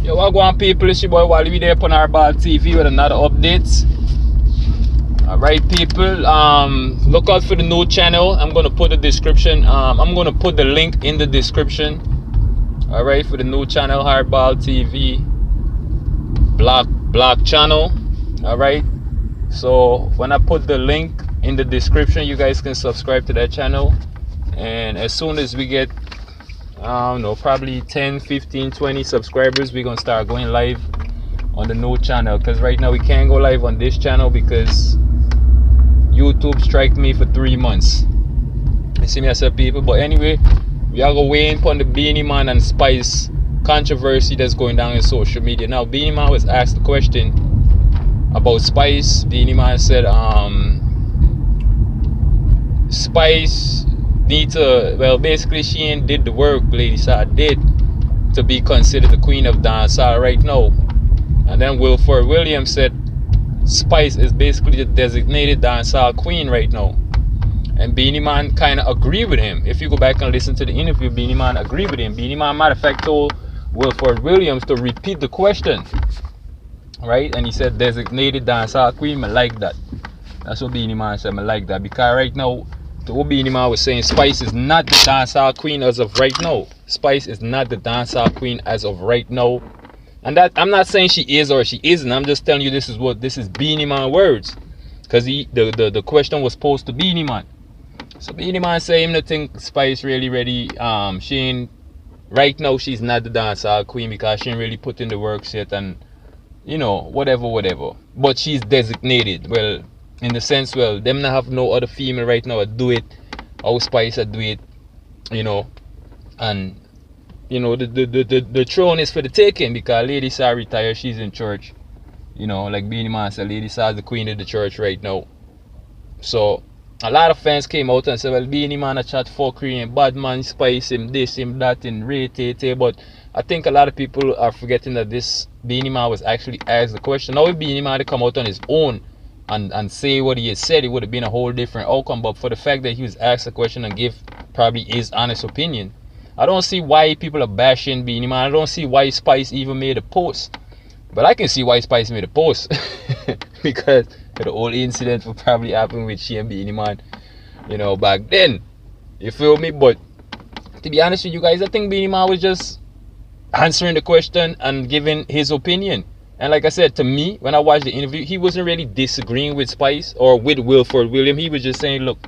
Yo, what going on, people? It's your boy Wally. We there on our Ball TV with another update. Alright, people. Look out for the new channel. I'm gonna put the description. I'm gonna put the link in the description. Alright, for the new channel, Hardball TV block channel. Alright. So when I put the link in the description, you guys can subscribe to that channel. And as soon as we get I don't know, probably 10, 15, 20 subscribers, we're gonna start going live on the new channel. Because right now we can't go live on this channel because YouTube striked me for 3 months. You see me, I said, people. But anyway, we are going to weigh in upon the Bennie Man and Spice controversy that's going down in social media. Now, Bennie Man was asked a question about Spice. Bennie Man said Spice need to, well, basically she ain't did the work Lady Saw did to be considered the queen of dancehall right now. And then Wilford Williams said Spice is basically the designated dancehall queen right now. And Bennie Man kind of agreed with him. If you go back and listen to the interview, Bennie Man agreed with him. Bennie Man, matter of fact, told Wilford Williams to repeat the question, right? And he said designated dancehall queen. I like that. That's what Bennie Man said. I like that, because right now, what Bennie Man was saying, Spice is not the dancehall queen as of right now. Spice is not the dancehall queen as of right now. And that, I'm not saying she is or she isn't. I'm just telling you this is Bennie Man words. Because the question was posed to Bennie Man. So Bennie Man say him to think Spice really ready. She ain't, right now she's not the dancehall queen because she ain't really put in the work yet, and you know, whatever. But she's designated. Well, in the sense, well, them not have no other female right now that do it. How Spice do it, you know, and you know the throne is for the taking because Lady Saw retired, she's in church. You know, like Bennie Man said, Lady Saw is the queen of the church right now. So a lot of fans came out and said, well, Bennie Man a chat fuckery and bad man, Spice him this, him that, and rate. But I think a lot of people are forgetting that this Bennie Man was actually asked the question. Now if Bennie Man had come out on his own and say what he had said, it would have been a whole different outcome. But for the fact that he was asked a question and give probably his honest opinion, I don't see why people are bashing Bennie Man. I don't see why Spice even made a post. But I can see why Spice made a post. Because the whole incident will probably happen with she and Bennie Man, you know, back then. You feel me? But to be honest with you guys, I think Bennie Man was just answering the question and giving his opinion. And like I said, to me, when I watched the interview, he wasn't really disagreeing with Spice or with Wilford Williams. He was just saying, look,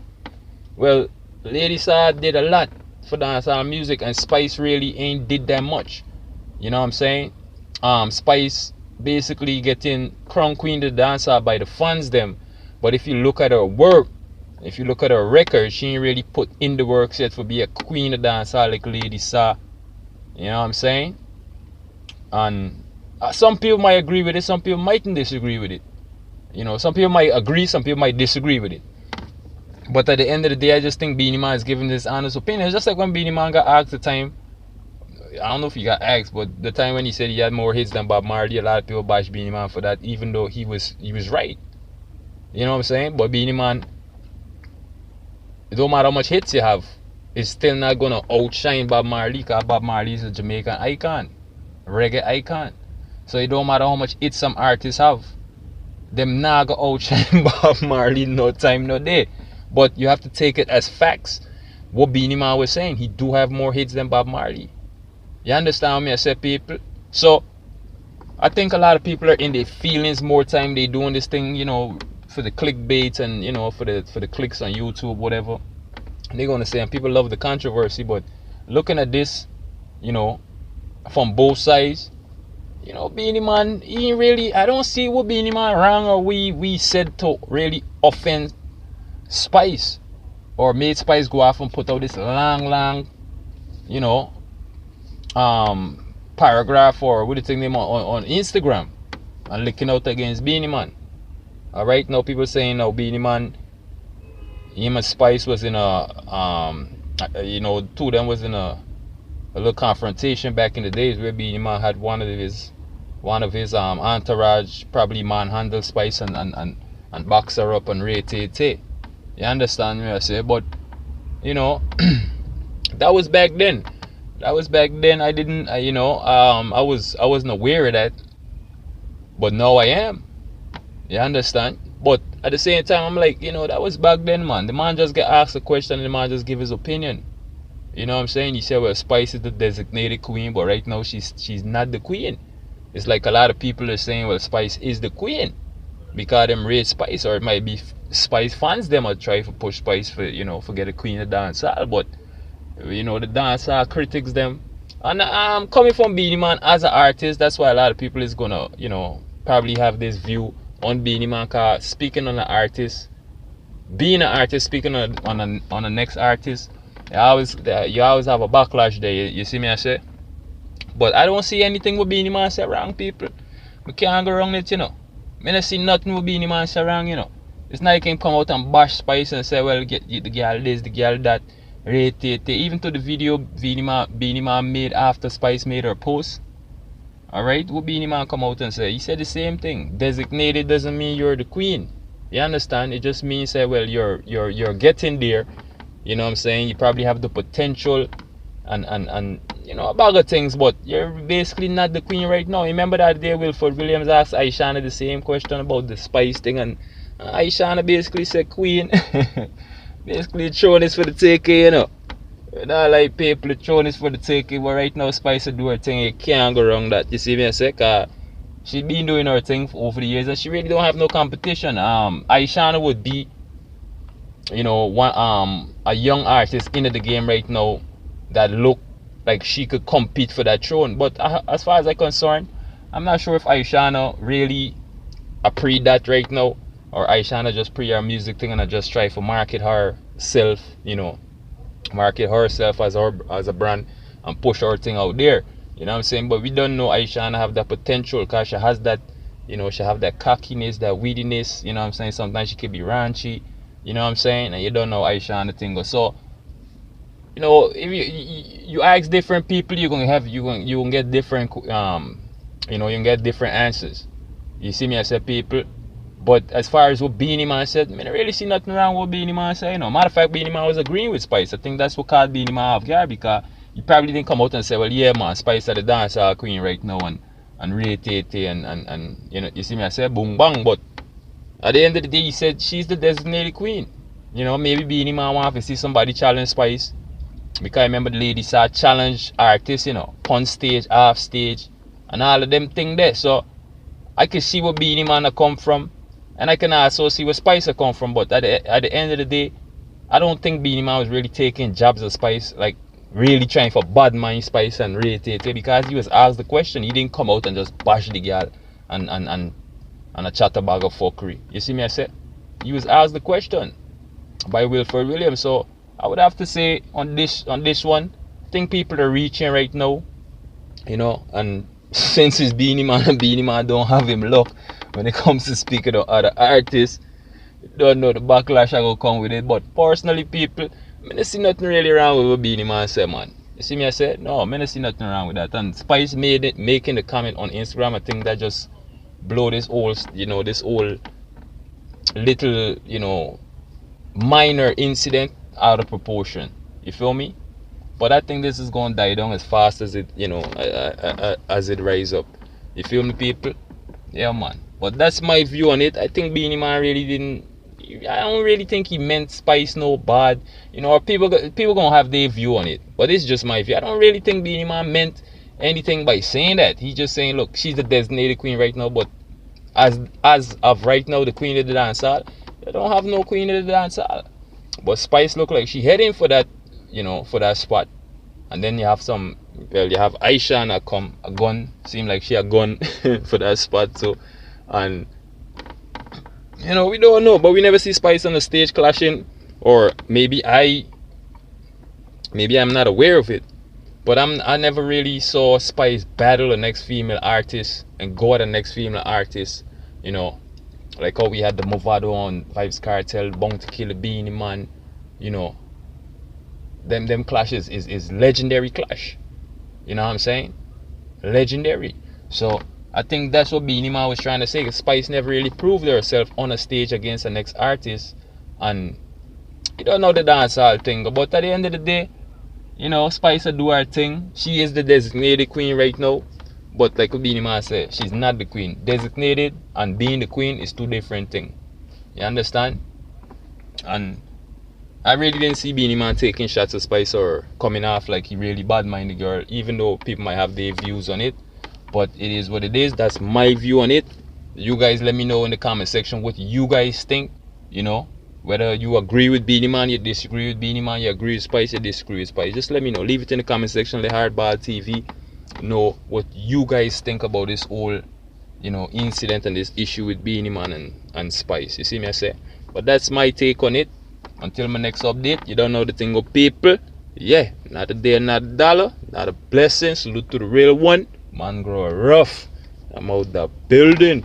well, Lady Saw did a lot for dancehall music and Spice really ain't did that much. You know what I'm saying? Spice basically getting crown queen to dancehall by the funds them. But if you look at her work, if you look at her record, she ain't really put in the work yet for be a queen of dancehall like Lady Saw. You know what I'm saying? And some people might agree with it, some people mightn't disagree with it. You know, some people might agree, some people might disagree with it. But at the end of the day, I just think Bennie Man is giving this honest opinion. It's just like when Bennie Man got asked the time, I don't know if he got asked, but the time when he said he had more hits than Bob Marley, a lot of people bash Bennie Man for that, even though he was right. You know what I'm saying? But Bennie Man, it don't matter how much hits you have, it's still not gonna outshine Bob Marley, because Bob Marley is a Jamaican icon, reggae icon. So it don't matter how much hits some artists have, them not gonna outshine Bob Marley no time, no day. But you have to take it as facts. What Bennie Man was saying, he do have more hits than Bob Marley. You understand me? I said, people. So I think a lot of people are in their feelings more time. They doing this thing, you know, for the clickbait and you know for the clicks on YouTube, whatever. And they're gonna say, and people love the controversy, but looking at this, you know, from both sides, you know, Bennie Man, he ain't really, I don't see what Bennie Man wrong or we said to really offend Spice or made Spice go off and put out this long, you know, paragraph or what do you think name on Instagram and licking out against Bennie Man. Alright, now people saying now Bennie Man, him and Spice was in a you know, two of them was in a little confrontation back in the days where Bennie Man had one of his entourage probably manhandle Spice and box her up and rate. You understand me, I say? But you know, that was back then. That was back then. I didn't, I wasn't aware of that, but now I am. You understand? But at the same time, I'm like, that was back then, man. The man just get asked a question and the man just give his opinion. You know what I'm saying? He said, well, Spice is the designated queen, but right now she's not the queen. It's like a lot of people are saying, well, Spice is the queen because them rate Spice, or it might be Spice fans them are try to push Spice for get a queen of dancehall, but the dancehall critics them. And I'm coming from Beenie Man as an artist. That's why a lot of people is gonna probably have this view on Beenie Man, cause speaking on an artist, being an artist, speaking on the next artist, you always have a backlash there. You see me I say, but I don't see anything with Beenie Man say wrong, people. We can't go wrong it, I don't see nothing with Beenie Man say wrong, It's not like he can come out and bash Spice and say, well, get the girl this, the girl that, rate it. Even to the video Beenie Man made after Spice made her post. Alright, what Beenie Man come out and say? He said the same thing. Designated doesn't mean you're the queen. You understand? It just means that, well, you're getting there. You know what I'm saying? You probably have the potential and a bag of things, but you're basically not the queen right now. Remember that day Wilford Williams asked Aishana the same question about the Spice thing, and Aishana basically said queen. Basically throwing this for the taking, Not like people throwing this for the taking, but right now Spice do her thing. You can't go wrong that. You see me I say? Cause she been doing her thing for over the years and she really don't have no competition. Aishana would be a young artist into the game right now that look like she could compete for that throne. But as far as I'm concerned, I'm not sure if Aishana really pre that right now, or Aishana just pre her music thing and I just try to market herself, market herself as a brand and push her thing out there. You know what I'm saying? But we don't know Aishana have that potential because she has that, she have that cockiness, that weediness. You know what I'm saying? Sometimes she could be raunchy. You know what I'm saying? And you don't know Aishana thing goes. So, if you ask different people, you're gonna get different you can get different answers. You see me? I said people. But as far as what Beenie Man said, I don't really see nothing wrong with what Beenie Man said. Matter of fact, Beenie Man was agreeing with Spice. I think that's what caught Beenie Man off guard, because he probably didn't come out and say, well, yeah, man, Spice are the dancehall queen right now and rate it and you see me, I said boom bang. But at the end of the day, he said she's the designated queen. Maybe Beenie Man want to see somebody challenge Spice, because I remember the lady saw challenge artists, on stage, off stage, and all of them thing there. So I can see where Beenie Man come from. And I can also see where Spice come from, but at the end of the day, I don't think Beenie Man was really taking jabs at Spice, like really trying for bad mind Spice and rate it, because he was asked the question. He didn't come out and just bash the girl and a chatterbag of fuckery. You see me I said? He was asked the question by Wilford Williams. So I would have to say on this one, I think people are reaching right now, and since it's Beenie Man and Beenie Man don't have him luck when it comes to speaking of other artists, don't know the backlash I will come with it. But personally, people, I don't see nothing really wrong with what Beenie Man said, man. You see me I said? No, I don't see nothing wrong with that. And Spice making the comment on Instagram, I think that just blow this whole little minor incident out of proportion. You feel me? But I think this is going to die down as fast as it as it rise up. You feel me, people? Yeah, man. But that's my view on it. I think Beenie Man really didn't. I don't really think he meant Spice no bad. Or people gonna have their view on it. But it's just my view. I don't really think Beenie Man meant anything by saying that. He's just saying, look, she's the designated queen right now. But as of right now, the queen of the dancehall, they don't have no queen of the dancehall. But Spice look like she heading for that, for that spot. And then you have you have Aisha and a gun. Seem like she a gun for that spot. So, and we don't know, but we never see Spice on the stage clashing, or maybe I'm not aware of it. But I never really saw Spice battle the next female artist and go at the next female artist. Like how we had the Movado on Vibes Cartel, Bound to Kill the Beenie Man. Them clashes is legendary clash. You know what I'm saying? Legendary. So I think that's what Beenie Man was trying to say. Spice never really proved herself on a stage against the next artist, and you don't know the dancehall thing. But at the end of the day, You know, Spice do her thing. She is the designated queen right now. But like Beenie Man said, she's not the queen. Designated and being the queen is two different things. You understand? And I really didn't see Beenie Man taking shots at Spice or coming off like he really bad mind the girl, even though people might have their views on it. But it is what it is. That's my view on it. You guys let me know in the comment section what you guys think. You know, whether you agree with Beenie Man, you disagree with Beenie Man, you agree with Spice, you disagree with Spice. Just let me know. Leave it in the comment section. Let Hardball TV know what you guys think about this whole, you know, incident and this issue with Beenie Man and Spice. You see me I say? But that's my take on it. Until my next update, you don't know the thing of people. Yeah, not a day, not a dollar, not a blessing. Salute to the real one. Man grow rough. I'm out the building.